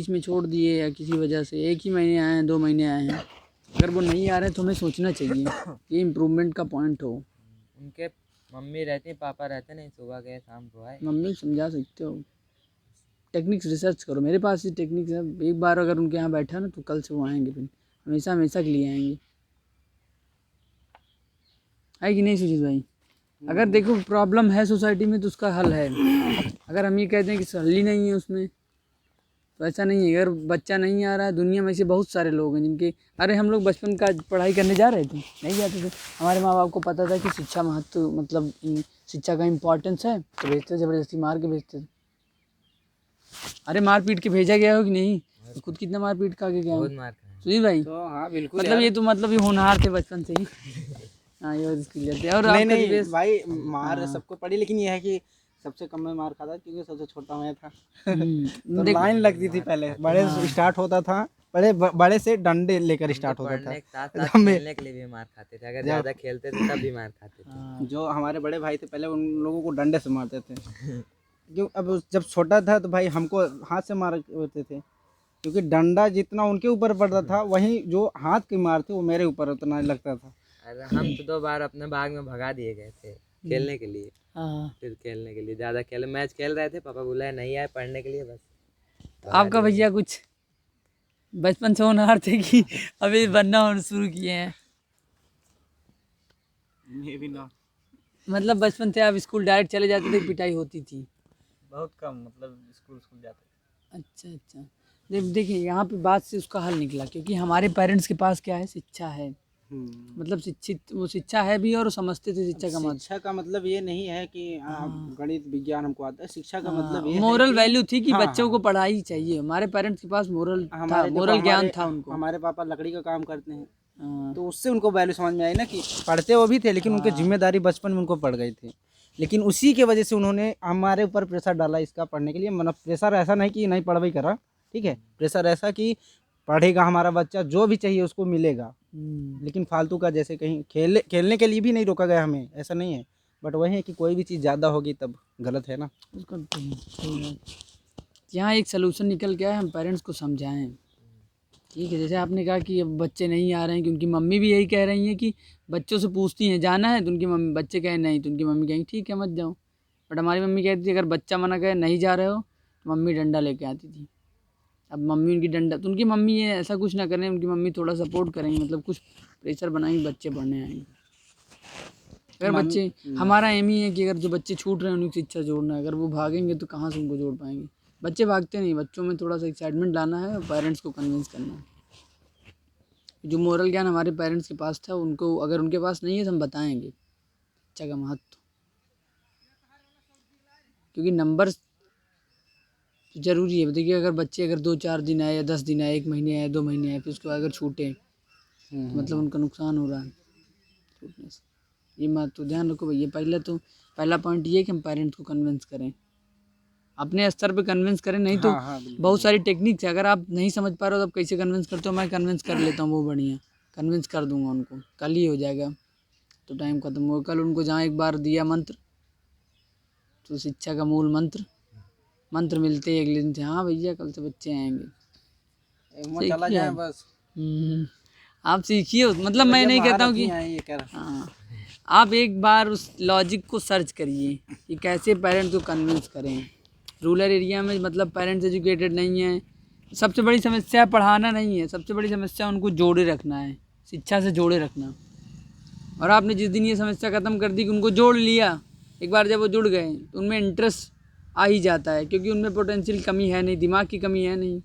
बीच में छोड़ दिए या किसी वजह से 1 ही महीने आए हैं, 2 महीने आए हैं, अगर वो नहीं आ रहे तो हमें सोचना चाहिए ये इम्प्रूवमेंट का पॉइंट हो। उनके मम्मी रहती, पापा रहते नहीं, सुबह गए शाम को आए। मम्मी को समझा सकते हो, टेक्निक्स रिसर्च करो, मेरे पास ही टेक्निक्स है। एक बार अगर उनके यहाँ बैठा ना तो कल से वो आएंगे, फिर हमेशा हमेशा के लिए आएंगे, है कि नहीं सुजीत भाई? अगर देखो प्रॉब्लम है सोसाइटी में तो उसका हल है। अगर हम ये कहते हैं कि हल ही नहीं है उसमें, तो ऐसा नहीं है। अगर बच्चा नहीं आ रहा है, दुनिया में ऐसे बहुत सारे लोग हैं जिनके, अरे हम लोग बचपन का पढ़ाई करने जा रहे थे, नहीं जाते थे, हमारे माँ बाप को पता था कि शिक्षा महत्व मतलब शिक्षा का इम्पोर्टेंस है, तो भेजते, ज़बरदस्ती मार के भेजते थे। अरे मार पीट के भेजा गया हो कि नहीं? तो खुद कितना मार पीट खा के गया बहुत हूँ मार खाए। सुजीत भाई। तो हाँ बिल्कुल मतलब यार। ये तो मतलब ये होनहार थे बचपन से ही। हाँ ये बात इसकी लेते हैं। और नहीं आपका नहीं दिवेश भाई, मार सबको पड़ी, लेकिन ये है कि सबसे कम में मार खाता क्योंकि सबसे छोटा मैं था। तो देख लाइन लगती थी पहले, बड़े से स्टार्ट होता था, बड़े से डंडे लेकर स्टार्ट होता था। पढ़ने के साथ साथ खेलने के लिए भी मार खाते थे, अगर ज़्यादा खेलते थे तब भी मार खाते थे। हाँ, जो हमारे बड़े भाई थे पहले उन लोगों को डंडे से मारते थे। क्यों, अब जब छोटा था तो भाई हमको हाथ से मार होते थे, क्योंकि डंडा जितना उनके ऊपर पड़ता था वहीं जो हाथ की मार थी वो मेरे ऊपर उतना लगता था। अरे हम तो 2 बार अपने बाग में भगा दिए गए थे खेलने के लिए। हाँ। फिर खेलने के लिए ज़्यादा खेले, मैच खेल रहे थे, पापा बुलाए नहीं आए पढ़ने के लिए, बस तो आपका भैया कुछ बचपन से होनहार थे कि अभी बनना और शुरू किए हैं? ये भी ना, मतलब बचपन से आप स्कूल डायरेक्ट चले जाते थे, पिटाई होती थी? बहुत कम, मतलब स्कूल जाते। अच्छा अच्छा। देखिए यहाँ पे बात से उसका हल निकला, क्योंकि हमारे पेरेंट्स के पास क्या है, शिक्षा है, मतलब शिक्षित, वो शिक्षा है भी और वो समझते थे शिक्षा का शिक्षा का मतलब ये नहीं है कि गणित विज्ञान हमको आता है। शिक्षा का मतलब ये है मोरल कि वैल्यू थी कि हाँ, बच्चों को पढ़ाई चाहिए। हमारे पेरेंट्स के पास मोरल था, हमारे देखो, मोरल ज्ञान था उनको। हमारे पापा लकड़ी का काम करते हैं, हाँ, तो उससे उनको वैल्यू समझ में आई ना कि पढ़ते वो भी थे, लेकिन उनकी जिम्मेदारी बचपन में उनको पड़ गई थी। लेकिन उसी के वजह से उन्होंने हमारे ऊपर प्रेशर डाला इसका पढ़ने के लिए। मतलब प्रेशर ऐसा नहीं कि नहीं पढ़ाई करा, ठीक है, प्रेशर ऐसा कि पढ़ेगा हमारा बच्चा, जो भी चाहिए उसको मिलेगा। लेकिन फालतू का, जैसे कहीं खेलने के लिए भी नहीं रोका गया हमें, ऐसा नहीं है। बट वही है कि कोई भी चीज़ ज़्यादा होगी तब गलत है ना। उसका सही है। यहाँ एक सलूशन निकल के आया, हम पेरेंट्स को समझाएं, ठीक है। जैसे आपने कहा कि अब बच्चे नहीं आ रहे हैं, कि उनकी मम्मी भी यही कह रही हैं कि बच्चों से पूछती हैं जाना है, तो उनकी मम्मी, बच्चे कहें नहीं तो उनकी मम्मी कहेंगी ठीक है मत जाओ। बट हमारी मम्मी कहती थी अगर बच्चा मना करे नहीं जा रहे हो तो मम्मी डंडा लेके आती थी। अब मम्मी उनकी डंडा, तो उनकी मम्मी ये ऐसा कुछ ना करें, उनकी मम्मी थोड़ा सपोर्ट करेंगी, मतलब कुछ प्रेशर बनाएंगे, बच्चे पढ़ने आएंगे। अगर बच्चे, हमारा एम ही है कि अगर जो बच्चे छूट रहे हैं उनकी शिक्षा जोड़ना है, अगर वो भागेंगे तो कहाँ से उनको जोड़ पाएंगे? बच्चे भागते नहीं, बच्चों में थोड़ा सा एक्साइटमेंट लाना है और पेरेंट्स को कन्विंस करना है। जो मोरल ज्ञान हमारे पेरेंट्स के पास था, उनको अगर उनके पास नहीं है तो हम बताएंगे शिक्षा का महत्व, क्योंकि नंबर ज़रूरी है। देखिए अगर बच्चे अगर 2-4 दिन आए या 10 दिन आए, 1 महीने आए, 2 महीने आए, फिर उसके बाद अगर छूटे तो मतलब उनका नुकसान हो रहा है छूटने से। ये बात तो ध्यान रखो भैया। पहला पॉइंट ये है कि हम पेरेंट्स को कन्विंस करें, अपने स्तर पे कन्विंस करें। नहीं तो बहुत सारी टेक्निक्स है, अगर आप नहीं समझ पा रहे हो तो आप कैसे कन्विंस करते हो? मैं कन्विंस कर लेता हूँ, वो बढ़िया कन्विंस कर दूंगा उनको, कल ही हो जाएगा, तो टाइम खत्म होगा। कल उनको जहाँ एक बार दिया मंत्र, तो शिक्षा का मूल मंत्र मिलते ही अगले दिन से हाँ भैया कल से बच्चे आएंगे। चला जाए बस। आप सीखिए, मतलब मैं नहीं कहता हूँ कि हाँ, आप एक बार उस लॉजिक को सर्च करिए कि कैसे पेरेंट्स को कन्विंस करें। रूरल एरिया में मतलब पेरेंट्स एजुकेटेड नहीं है, सबसे बड़ी समस्या पढ़ाना नहीं है, सबसे बड़ी समस्या उनको जोड़े रखना है, शिक्षा से जोड़े रखना। और आपने जिस दिन ये समस्या ख़त्म कर दी कि उनको जोड़ लिया, एक बार जब वो जुड़ गए तो उनमें इंटरेस्ट आ ही जाता है, क्योंकि उनमें पोटेंशियल कमी है नहीं, दिमाग की कमी है नहीं,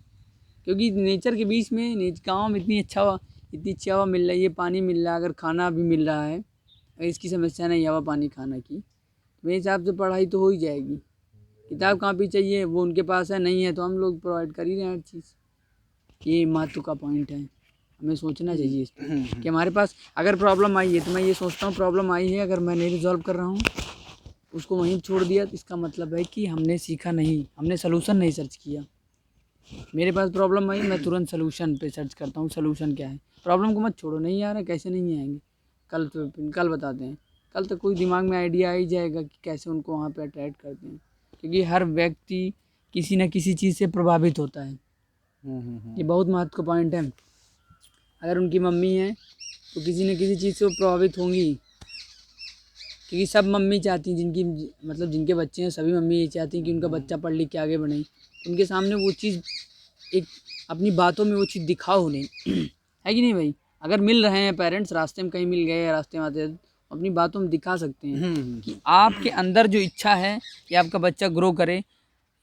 क्योंकि नेचर के बीच में, गाँव में इतनी अच्छी हवा मिल रही है, पानी मिल रहा है, अगर खाना भी मिल रहा है, अगर इसकी समस्या नहीं हवा पानी खाना की, तो मेरे हिसाब से पढ़ाई तो हो ही जाएगी। किताब कॉपी चाहिए वो उनके पास है, नहीं है तो हम लोग प्रोवाइड कर ही रहे हैं हर चीज़। ये महत्व का पॉइंट है, हमें सोचना चाहिए इस पर कि हमारे पास अगर प्रॉब्लम आई है, तो मैं ये सोचता हूँ प्रॉब्लम आई है, अगर मैं नहीं रिजॉल्व कर रहा हूँ, उसको वहीं छोड़ दिया, तो इसका मतलब है कि हमने सीखा नहीं, हमने सलूशन नहीं सर्च किया। मेरे पास प्रॉब्लम आई, मैं तुरंत सलूशन पे सर्च करता हूँ, सलूशन क्या है। प्रॉब्लम को मत छोड़ो, नहीं आ रहा कैसे नहीं आएंगे, कल बताते हैं, कल तक कोई दिमाग में आइडिया आ ही जाएगा कि कैसे उनको वहाँ पे अट्रैक्ट करते हैं, क्योंकि हर व्यक्ति किसी न किसी चीज़ से प्रभावित होता है। ये बहुत महत्व का पॉइंट है। अगर उनकी मम्मी है तो किसी न किसी चीज़ से वो प्रभावित होंगी, क्योंकि सब मम्मी चाहती हैं, जिनकी मतलब जिनके बच्चे हैं सभी मम्मी ये चाहती हैं कि उनका बच्चा पढ़ लिख के आगे बढ़े। उनके सामने वो चीज़ एक अपनी बातों में वो चीज़ दिखाओ उन्हें है कि नहीं भाई। अगर मिल रहे हैं पेरेंट्स, रास्ते में कहीं मिल गए, रास्ते में आते अपनी बातों में दिखा सकते हैं कि आपके अंदर जो इच्छा है कि आपका बच्चा ग्रो करे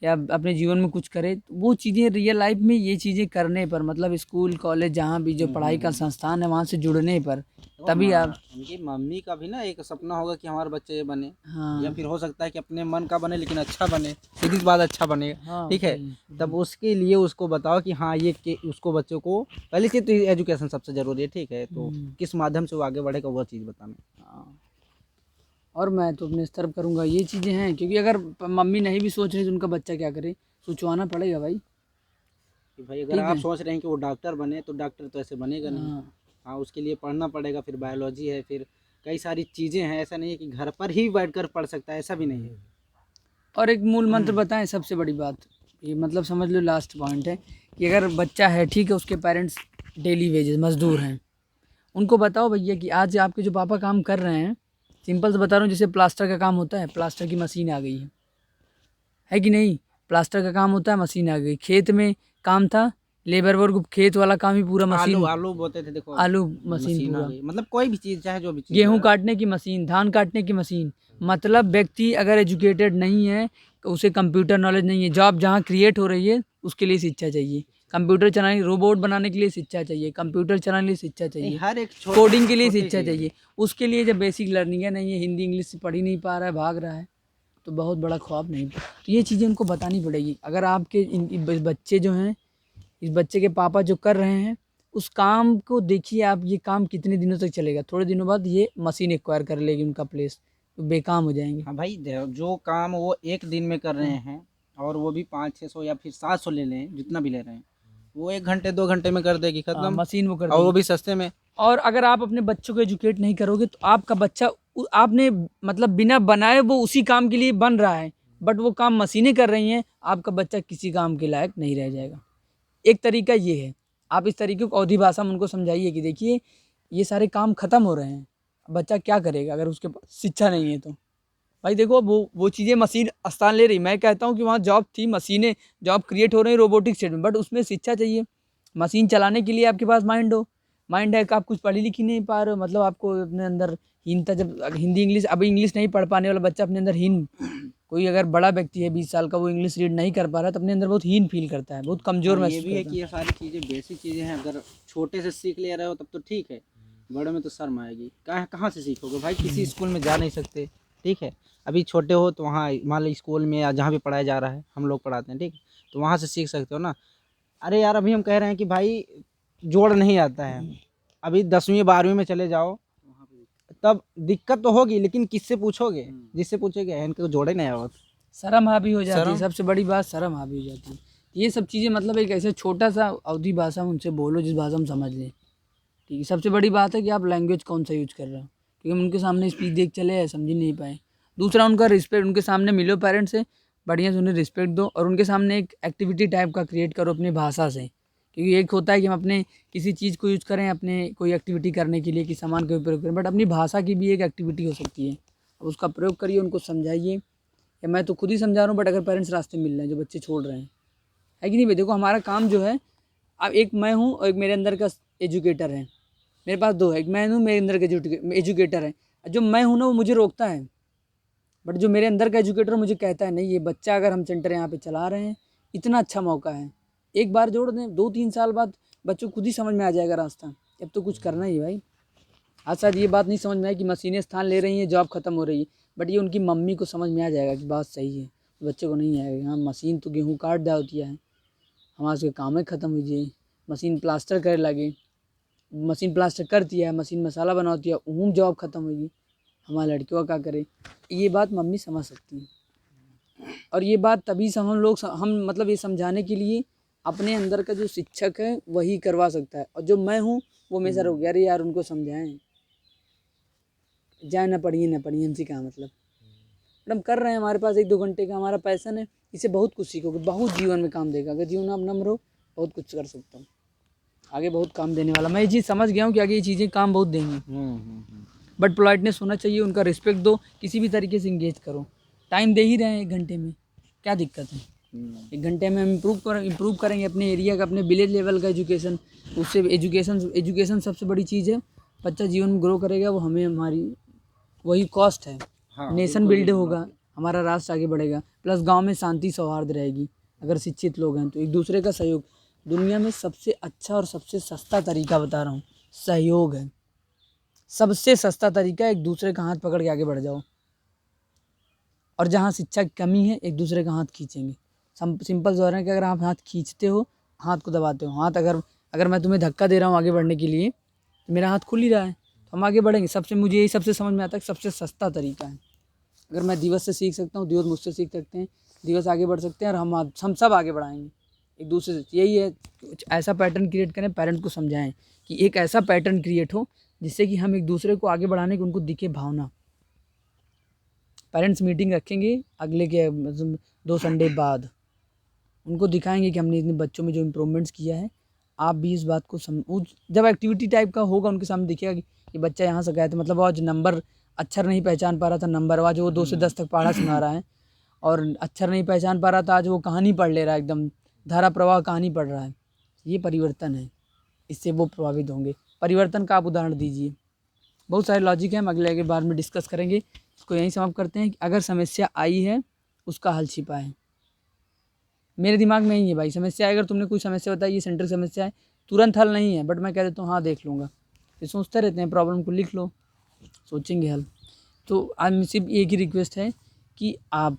या अपने जीवन में कुछ करे, तो वो चीज़ें रियल लाइफ में ये चीज़ें करने पर, मतलब स्कूल कॉलेज जहाँ भी जो पढ़ाई का संस्थान है वहाँ से जुड़ने पर, तभी आप उनकी मम्मी का भी ना एक सपना होगा कि हमारा बच्चा ये बने, हाँ या फिर हो सकता है कि अपने मन का बने लेकिन अच्छा बने, सीधी सी बात अच्छा बनेगा, हाँ ठीक है। तब उसके लिए उसको बताओ कि हाँ ये कि उसको बच्चों को पहले चीज़ तो एजुकेशन सबसे ज़रूरी है, ठीक है। तो किस माध्यम से वो आगे बढ़ेगा वो चीज़ बताना। हाँ। और मैं तो अपने स्तर पर करूँगा ये चीज़ें हैं, क्योंकि अगर मम्मी नहीं भी सोच रही तो उनका बच्चा क्या करे, सोचवाना पड़ेगा भाई। कि भाई अगर आप सोच रहे हैं कि वो डॉक्टर बने तो डॉक्टर तो ऐसे बनेगा नहीं। हाँ हाँ, उसके लिए पढ़ना पड़ेगा, फिर बायोलॉजी है, फिर कई सारी चीज़ें हैं। ऐसा नहीं है कि घर पर ही बैठकर पढ़ सकता है, ऐसा भी नहीं है। और एक मूल मंत्र बताएं, सबसे बड़ी बात ये मतलब समझ लो लास्ट पॉइंट है कि अगर बच्चा है ठीक है, उसके पेरेंट्स डेली वेजेस मजदूर हैं, उनको बताओ भैया कि आज आपके जो पापा काम कर रहे हैं, सिंपल से बता रहा हूँ, जैसे प्लास्टर का काम होता है, प्लास्टर की मशीन आ गई है कि नहीं। प्लास्टर का काम होता है, मशीन आ गई। खेत में काम था, लेबर वर्क खेत वाला काम ही पूरा मशीन, आलू बोते थे, देखो आलू मशीन आ पूरा, गई। मतलब कोई भी चीज़ चाहे जो भी चीज़ गेहूं काटने की मशीन, धान काटने की मशीन। मतलब व्यक्ति अगर एजुकेटेड नहीं है तो उसे कंप्यूटर नॉलेज नहीं है, जॉब जहाँ क्रिएट हो रही है उसके लिए शिक्षा चाहिए, कंप्यूटर चलाने, रोबोट बनाने के लिए शिक्षा चाहिए, कंप्यूटर चलाने के लिए शिक्षा चाहिए, हर एक कोडिंग के लिए शिक्षा चाहिए। उसके लिए जब बेसिक लर्निंग है नहीं है, हिंदी इंग्लिश पढ़ ही नहीं पा रहा है, भाग रहा है, तो बहुत बड़ा ख्वाब नहीं। तो ये चीज़ें उनको बतानी पड़ेगी। अगर आपके बच्चे जो हैं, इस बच्चे के पापा जो कर रहे हैं उस काम को देखिए आप, ये काम कितने दिनों तक चलेगा। थोड़े दिनों बाद ये मशीन एक्वायर कर लेगी उनका प्लेस, तो बेकाम हो जाएंगे। हाँ भाई, जो काम वो एक दिन में कर रहे हैं और वो भी 500-600 या फिर 700 ले लें, जितना भी ले रहे हैं, वो 1 घंटे 2 घंटे में कर देगी, खत्म। मशीन वो कर और वो देगी। भी सस्ते में। और अगर आप अपने बच्चों को एजुकेट नहीं करोगे तो आपका बच्चा आपने मतलब बिना बनाए वो उसी काम के लिए बन रहा है, बट वो काम मशीनें कर रही हैं, आपका बच्चा किसी काम के लायक नहीं रह जाएगा। एक तरीका ये है, आप इस तरीके को अवधी भाषा में उनको समझाइए कि देखिए ये सारे काम खत्म हो रहे हैं, बच्चा क्या करेगा अगर उसके पास शिक्षा नहीं है तो। भाई देखो वो चीज़ें मशीन स्थान ले रही, मैं कहता हूँ कि वहाँ जॉब थी, मशीनें जॉब क्रिएट हो रही हैं रोबोटिक सेक्टर में, बट उसमें शिक्षा चाहिए। मशीन चलाने के लिए आपके पास माइंड हो, माइंड है कि आप कुछ पढ़ी लिखी नहीं पा रहे हो, मतलब आपको अपने अंदर हीनता, जब हिंदी इंग्लिश अभी इंग्लिश नहीं पढ़ पाने वाला बच्चा अपने अंदर हीन, कोई अगर बड़ा व्यक्ति है 20 साल का, वो इंग्लिश रीड नहीं कर पा रहा है तो अपने अंदर बहुत हीन फील करता है, बहुत कमज़ोर हाँ, महसूस ये भी है करता कि ये सारी चीज़ें बेसिक चीज़ें हैं। अगर छोटे से सीख ले रहे हो तब तो ठीक है, बड़े में तो शर्म आएगी। कहाँ से सीखोगे भाई, किसी स्कूल में जा नहीं सकते, ठीक है। अभी छोटे हो तो वहाँ मान लो स्कूल में या जहाँ भी पढ़ाया जा रहा है, हम लोग पढ़ाते हैं, ठीक, तो वहाँ से सीख सकते हो ना। अरे यार, अभी हम कह रहे हैं कि भाई जोड़ नहीं आता है, अभी 10वीं 12वीं में चले जाओ तब दिक्कत तो होगी, लेकिन किससे पूछोगे, जिससे पूछोगे इनको जोड़े नहीं आओ। शर्म हावी हो जाती है, सबसे बड़ी बात शर्म हावी हो जाती है। ये सब चीज़ें मतलब एक ऐसे छोटा सा अवधि भाषा में उनसे बोलो जिस भाषा में समझ लें, ठीक है। सबसे बड़ी बात है कि आप लैंग्वेज कौन सा यूज कर रहे हो, क्योंकि हम उनके सामने स्पीच देख चले समझ ही नहीं पाए। दूसरा, उनका रिस्पेक्ट, उनके सामने मिलो पेरेंट्स से, बढ़िया से उन्हें रिस्पेक्ट दो और उनके सामने एक एक्टिविटी टाइप का क्रिएट करो अपनी भाषा से, क्योंकि एक होता है कि हम अपने किसी चीज़ को यूज़ करें अपने कोई एक्टिविटी करने के लिए, किसी सामान का उपयोग करें, बट अपनी भाषा की भी एक एक्टिविटी हो सकती है। अब उसका प्रयोग करिए, उनको समझाइए, या मैं तो खुद ही समझा रहा हूँ, बट अगर पेरेंट्स रास्ते मिल रहे हैं जो बच्चे छोड़ रहे हैं, है कि नहीं भाई। देखो हमारा काम जो है, अब एक मैं हूँ और एक मेरे अंदर का एजुकेटर है, मेरे पास दो है, एक मैं हूँ मेरे अंदर का एजुकेटर है। जो मैं हूँ ना वो मुझे रोकता है, बट जो मेरे अंदर का एजुकेटर मुझे कहता है नहीं ये बच्चा अगर हम सेंटर यहाँ पे चला रहे हैं, इतना अच्छा मौका है, एक बार जोड़ दें, 2-3 साल बाद बच्चों को खुद ही समझ में आ जाएगा रास्ता। अब तो कुछ करना ही है भाई। आज शायद ये बात नहीं समझ में आए कि मशीनें स्थान ले रही हैं, जॉब खत्म हो रही है, बट ये उनकी मम्मी को समझ में आ जाएगा कि बात सही है, बच्चे को नहीं आएगा। हाँ, मशीन तो गेहूँ काट दिया होती है, हमारे से काम ही खत्म हो जाए, मशीन प्लास्टर करे लगे, मशीन प्लास्टर करती है, मशीन मसाला बनाती है, उहूँ जॉब खत्म होगी, हमारे लड़कियों का क्या करे। ये बात मम्मी समझ सकती है, और ये बात तभी से हम मतलब ये समझाने के लिए अपने अंदर का जो शिक्षक है वही करवा सकता है, और जो मैं हूँ वो हमेशा रुक गया, अरे यार उनको समझाएं, जाए ना पढ़िए हमसे क्या मतलब, बट हम कर रहे हैं, हमारे पास 1-2 घंटे का हमारा पैसन है, इससे बहुत कुछ सीखोगे, बहुत जीवन में काम देगा। अगर जीवन आप नम्र हो बहुत कुछ कर सकता हूँ, आगे बहुत काम देने वाला। मैं ये चीज़ समझ गया हूँ कि आगे ये चीज़ें काम बहुत देंगी। बट पोलाइटनेस होना चाहिए, उनका रिस्पेक्ट दो, किसी भी तरीके से इंगेज करो। टाइम दे ही रहे हैं 1 घंटे में, क्या दिक्कत है? 1 घंटे में हम इम्प्रूव करेंगे अपने एरिया का, अपने विलेज लेवल का एजुकेशन। उससे एजुकेशन सबसे बड़ी चीज़ है। बच्चा जीवन में ग्रो करेगा, वो हमें हमारी वही कॉस्ट है। नेशन बिल्ड होगा, हमारा राष्ट्र आगे बढ़ेगा, प्लस गांव में शांति सौहार्द रहेगी। अगर शिक्षित लोग हैं तो एक दूसरे का सहयोग, दुनिया में सबसे अच्छा और सबसे सस्ता तरीका बता रहा हूँ, सहयोग है। सबसे सस्ता तरीका है, एक दूसरे का हाथ पकड़ के आगे बढ़ जाओ। और जहाँ शिक्षा की कमी है, एक दूसरे का हाथ खींचेंगे। सिंपल सा है कि अगर आप हाथ खींचते हो, हाथ को दबाते हो, हाथ अगर मैं तुम्हें धक्का दे रहा हूँ आगे बढ़ने के लिए, तो मेरा हाथ खुल ही रहा है, तो हम आगे बढ़ेंगे। मुझे यही सबसे समझ में आता है कि सबसे सस्ता तरीका है। अगर मैं दिवस से सीख सकता हूँ, दिवस मुझसे सीख सकते हैं, दिवस आगे बढ़ सकते हैं, और हम सब आगे बढ़ाएंगे एक दूसरे से। यही है, कुछ ऐसा पैटर्न क्रिएट करें, पेरेंट्स को समझाएं कि एक ऐसा पैटर्न क्रिएट हो जिससे कि हम एक दूसरे को आगे बढ़ाने की उनको दिखे भावना। पेरेंट्स मीटिंग रखेंगे अगले के 2 संडे बाद, उनको दिखाएंगे कि हमने इतने बच्चों में जो इम्प्रूवमेंट्स किया है। आप भी इस बात को जब एक्टिविटी टाइप का होगा, उनके सामने दिखेगा कि बच्चा यहाँ से गया था, मतलब आज नंबर अक्षर नहीं पहचान पा रहा था, नंबर आज वो 2 से 10 तक पढ़ा सुना रहा है, और अक्षर नहीं पहचान पा रहा था, आज वो कहानी पढ़ ले रहा है, एकदम धारा प्रवाह कहानी पढ़ रहा है। ये परिवर्तन है, इससे वो प्रभावित होंगे। परिवर्तन का आप उदाहरण दीजिए। बहुत सारे लॉजिक हैं, हम अगले बार में डिस्कस करेंगे। इसको यहीं समाप्त करते हैं कि अगर समस्या आई है, उसका हल छिपा है। मेरे दिमाग में ही है भाई, समस्या अगर तुमने कोई समस्या बताई, ये सेंटर समस्या है, तुरंत हल नहीं है, बट मैं कह देता हूँ हाँ देख लूँगा। ये सोचते रहते हैं, प्रॉब्लम को लिख लो, सोचेंगे हल। तो आज सिर्फ एक ही रिक्वेस्ट है कि आप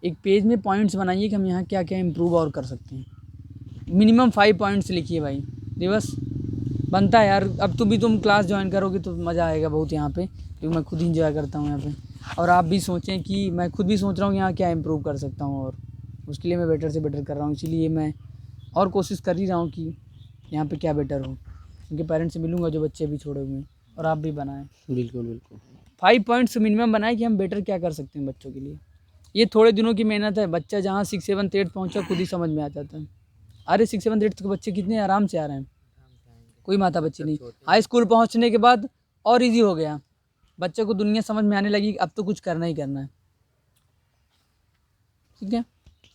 एक पेज में पॉइंट्स बनाइए कि हम यहाँ क्या क्या इम्प्रूव और कर सकते हैं। मिनिमम 5 पॉइंट्स लिखिए भाई। दिवस बनता है यार, अब तुम क्लास ज्वाइन करोगे तो मज़ा आएगा बहुत यहाँ पे, क्योंकि मैं खुद ही इंजॉय करता हूँ यहाँ पे। और आप भी सोचें कि मैं खुद भी सोच रहा हूँ यहाँ क्या इम्प्रूव कर सकता हूँ, और उसके लिए मैं बेटर से बेटर कर रहा हूँ। इसीलिए मैं और कोशिश कर ही रहा हूँ कि यहाँ पे क्या बेटर हो। उनके पेरेंट्स से मिलूँगा जो बच्चे भी छोड़े हुए हैं, और आप भी बनाएं। बिल्कुल 5 पॉइंट्स मिनिमम बनाएं कि हम बेटर क्या कर सकते हैं बच्चों के लिए। ये थोड़े दिनों की मेहनत है। बच्चा जहाँ 6, 7, 8 पहुँचा खुद ही समझ में आ जाता है। अरे 6, 7, 8 तक बच्चे कितने आराम से आ रहे हैं, कोई माता बच्चे नहीं। हाई स्कूल पहुँचने के बाद और ईजी हो गया, बच्चे को दुनिया समझ में आने लगी, अब तो कुछ करना ही करना है। ठीक है,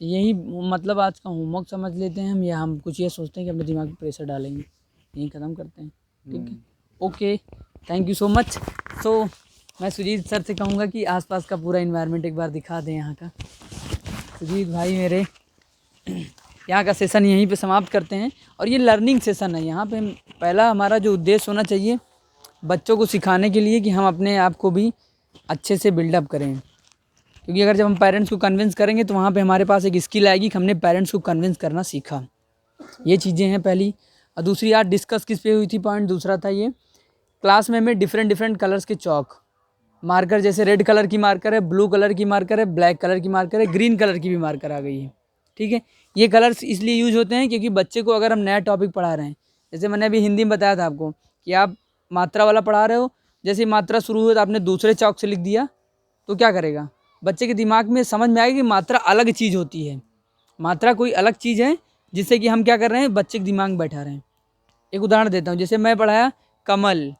यही मतलब आज का होमवर्क समझ लेते हैं हम, या हम कुछ ये सोचते हैं कि अपने दिमाग पर प्रेशर डालेंगे। यही ख़त्म करते हैं, ठीक है। Okay, thank you so much. So मैं सुजीत सर से कहूँगा कि आसपास का पूरा इन्वायरमेंट एक बार दिखा दें यहाँ का। सुजीत भाई मेरे, यहाँ का सेशन यहीं पे समाप्त करते हैं। और ये लर्निंग सेशन है। यहाँ पे पहला हमारा जो उद्देश्य होना चाहिए, बच्चों को सिखाने के लिए कि हम अपने आप को भी अच्छे से बिल्डअप करें। क्योंकि अगर जब हम पेरेंट्स को कन्विंस करेंगे तो वहाँ पे हमारे पास एक स्किल आएगी कि हमने पेरेंट्स को कन्विंस करना सीखा। ये चीज़ें हैं पहली। और दूसरी आज डिस्कस किस पे हुई थी, पॉइंट दूसरा था ये, क्लास में हमें डिफरेंट कलर्स के चौक मार्कर, जैसे रेड कलर की मार्कर है, ब्लू कलर की मार्कर है, ब्लैक कलर की मार्कर है, ग्रीन कलर की भी मार्कर आ गई है। ठीक है, ये कलर्स इसलिए यूज होते हैं क्योंकि बच्चे को अगर हम नया टॉपिक पढ़ा रहे हैं, जैसे मैंने अभी हिंदी में बताया था आपको कि आप मात्रा वाला पढ़ा रहे हो, जैसे मात्रा शुरू हुई तो आपने दूसरे चौक से लिख दिया, तो क्या करेगा, बच्चे के दिमाग में समझ में आएगा कि मात्रा अलग चीज़ होती है। मात्रा कोई अलग चीज़ है जिससे कि हम क्या कर रहे हैं, बच्चे के दिमाग में बैठा रहे हैं। एक उदाहरण देता हूँ, जैसे मैं पढ़ाया कमल,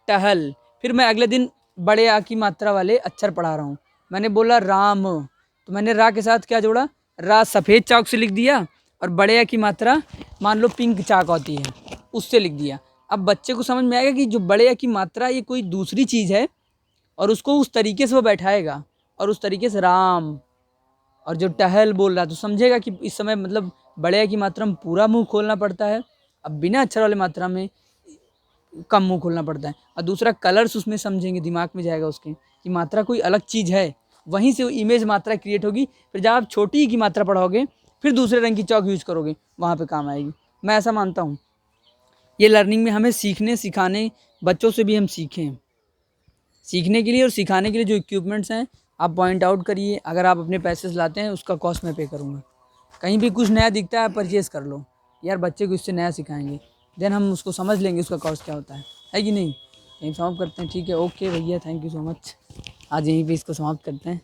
टहल, फिर मैं अगले दिन बड़े आ की मात्रा वाले अक्षर पढ़ा रहा हूँ, मैंने बोला राम, तो मैंने रा के साथ क्या जोड़ा, रा सफ़ेद चाक से लिख दिया, और बड़े आ की मात्रा मान लो पिंक चाक होती है उससे लिख दिया। अब बच्चे को समझ में आएगा कि जो बड़े आ की मात्रा ये कोई दूसरी चीज़ है, और उसको उस तरीके से वो बैठाएगा, और उस तरीके से राम, और जो टहल बोल रहा तो समझेगा कि इस समय मतलब बड़े आ की मात्रा में पूरा मुंह खोलना पड़ता है, अब बिना अक्षर वाले मात्रा में कम मुंह खोलना पड़ता है। और दूसरा कलर्स उसमें समझेंगे, दिमाग में जाएगा उसके कि मात्रा कोई अलग चीज़ है, वहीं से वो इमेज मात्रा क्रिएट होगी। फिर जब आप छोटी की मात्रा पढ़ोगे फिर दूसरे रंग की चौक यूज करोगे, वहाँ पे काम आएगी। मैं ऐसा मानता हूँ। ये लर्निंग में हमें सीखने सिखाने, बच्चों से भी हम सीखें, सीखने के लिए और सिखाने के लिए जो इक्विपमेंट्स हैं आप पॉइंट आउट करिए। अगर आप अपने पैसे से लाते हैं उसका कॉस्ट मैं पे करूँगा। कहीं भी कुछ नया दिखता है परचेज़ कर लो यार, बच्चे को इससे नया सिखाएंगे, देन हम उसको समझ लेंगे उसका कॉस्ट क्या होता है कि नहीं। यहीं समाप्त करते हैं, ठीक है। ओके भैया, थैंक यू सो मच। आज यहीं पे इसको समाप्त करते हैं।